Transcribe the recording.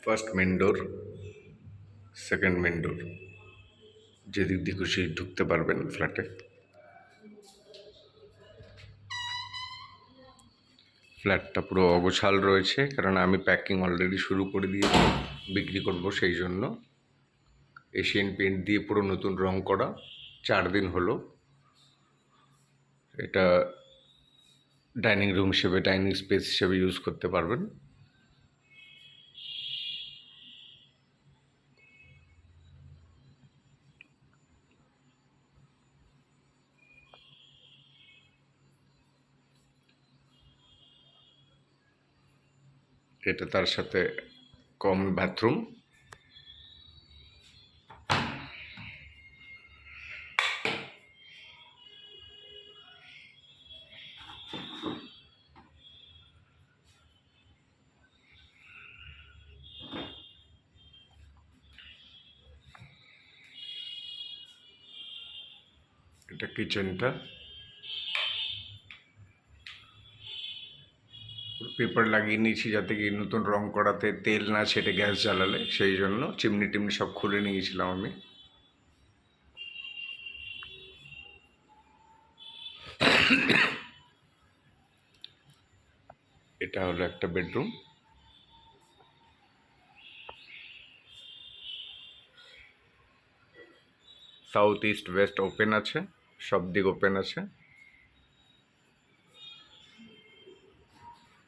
First main door, second main door, যেদিক দিয়ে খুশি ঢুকতে পারবেন ফ্ল্যাটে। ফ্ল্যাটটা পুরো অগোছাল রয়েছে, কারণ আমি প্যাকিং অলরেডি শুরু করে দিয়েছি, বিক্রি করব সেই জন্য। এশিয়ান পেইন্ট দিয়ে পুরো নতুন রং করা, 4 দিন হলো। এটা ডাইনিং রুম হিসেবে, ডাইনিং স্পেস হিসেবে ইউজ করতে পারবেন। এটা তার সাথে কমন বাথরুম। এটা কিচেনটা। পেপার লাগিয়ে নিয়েছি যাতে কি নতুন রং করাতে তেল না ছেটে গ্যাস জ্বালালে, সেই জন্য চিমনি টিমনি সব খুলে নিয়েছিলাম আমি। এটা হলো একটা bedroom. South east West open আছে, সব দিক ওপেন আছে।